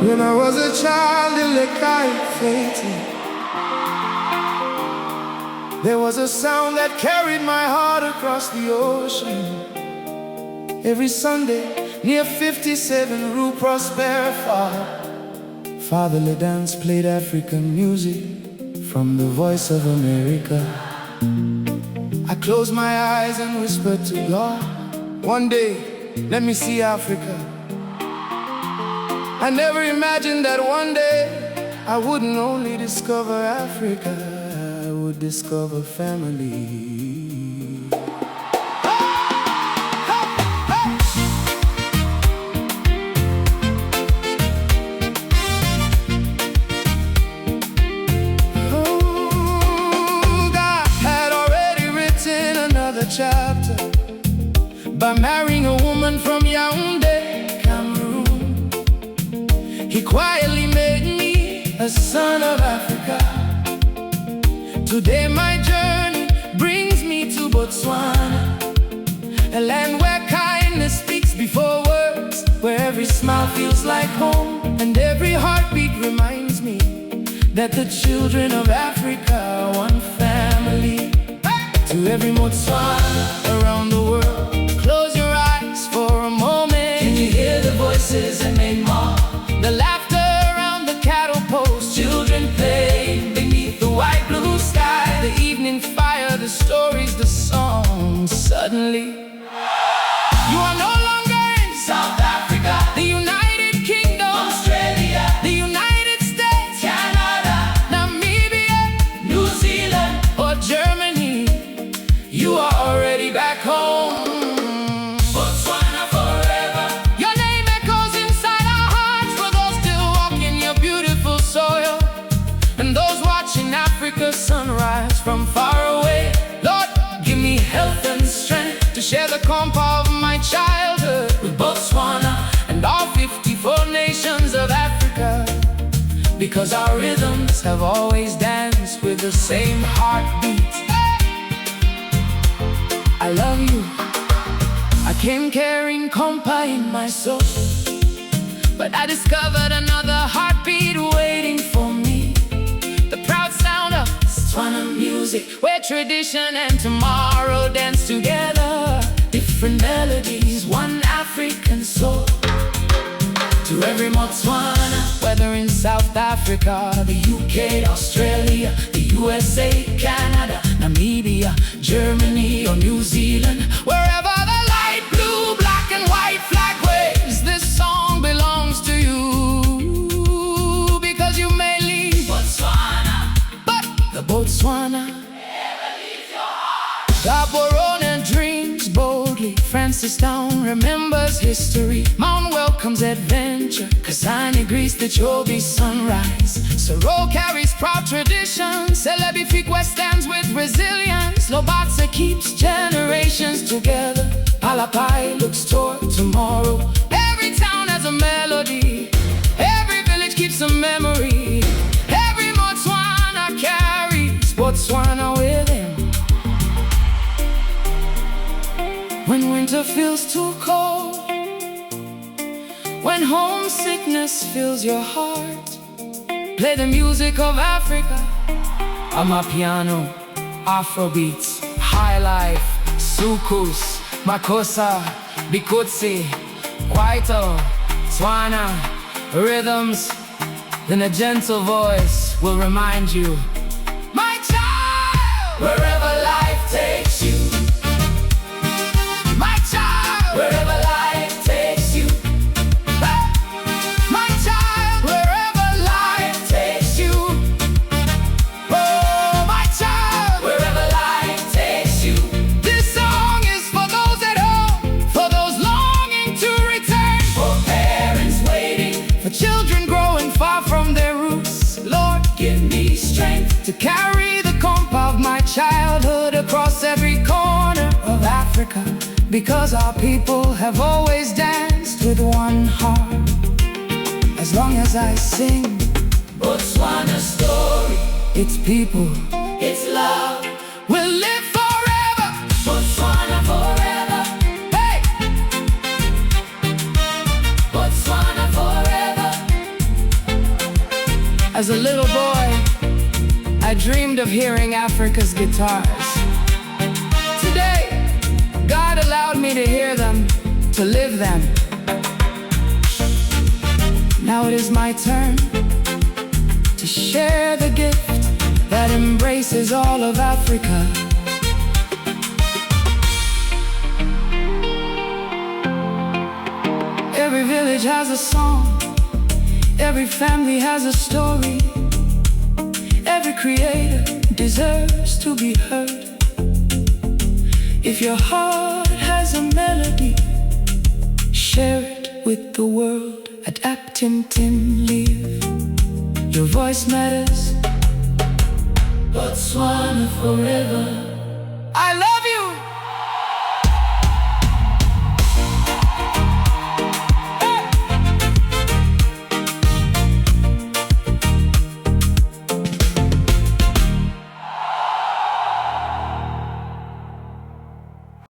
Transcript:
When I was a child in Haiti, there was a sound that carried my heart across the ocean. Every Sunday near 57 Rue Prosper, fatherly dance played African music from the Voice of America. I closed my eyes and whispered to God, one day, let me see Africa. I never imagined that one day I wouldn't only discover Africa, I would discover family. Chapter by marrying a woman from Yaoundé, Cameroon. He quietly made me a son of Africa. Today my journey brings me to Botswana, a land where kindness speaks before words, where every smile feels like home, and every heartbeat reminds me that the children of Africa are one family. To every Botswana around the world, close your eyes for a moment. Can you hear the voices and make more? The laughter around the cattle post, children playing beneath the white blue sky. The evening fire, the stories, the songs. Suddenly, you are no longer in South Africa, the United Kingdom, Australia, the United States, Canada, Namibia, New Zealand, or Germany. You are already back home. Botswana forever. Your name echoes inside our hearts for those still walking your beautiful soil, and those watching Africa's sunrise from far away. Lord, give me health and strength to share the Konpa of my childhood with Botswana and all 54 nations of Africa, because our rhythms have always danced with the same heartbeat. I love you. I came carrying Konpa in my soul, but I discovered another heartbeat waiting for me. The proud sound of Tswana music, where tradition and tomorrow dance together. Different melodies, one African soul. To every Botswana, whether in South Africa, the UK, Australia, the USA, Canada, Namibia, Germany, or New Zealand, wherever the light blue, black and white flag waves, this song belongs to you. Because you may leave Botswana, but the Botswana never leaves your heart. Gaborone dreams boldly, Francistown remembers history, Mount welcomes adventure, Kasane greets the Chobe sunrise, Soro carries proud traditions, Celebifique stands with resilience, Lobatse keeps generations together, Palapai looks toward tomorrow. Every town has a melody, every village keeps a memory, every Botswana carries Botswana with him. When winter feels too cold, when homesickness fills your heart, play the music of Africa. Amapiano, Afrobeats, High Life, Sukus, Makossa, Bikutsi, Kwaito, Tswana, rhythms, then a gentle voice will remind you, my child, wherever life takes you. Wherever life takes you, my child, wherever life takes you. Oh, my child, wherever life takes you. This song is for those at home, for those longing to return, for parents waiting, for children growing far from their roots. Lord, give me strength to carry the Konpa of my childhood across every corner of Africa. Because our people have always danced with one heart. As long as I sing Botswana story, its people, its love will live forever. Botswana forever. Hey! Botswana forever. As a little boy, I dreamed of hearing Africa's guitars. Today, God allowed me to hear them, to live them. Now it is my turn to share the gift that embraces all of Africa. Every village has a song, every family has a story, every creator deserves to be heard. If your heart has a melody, share it with the world. Adapt, Tim, live. Your voice matters. Botswana forever. I love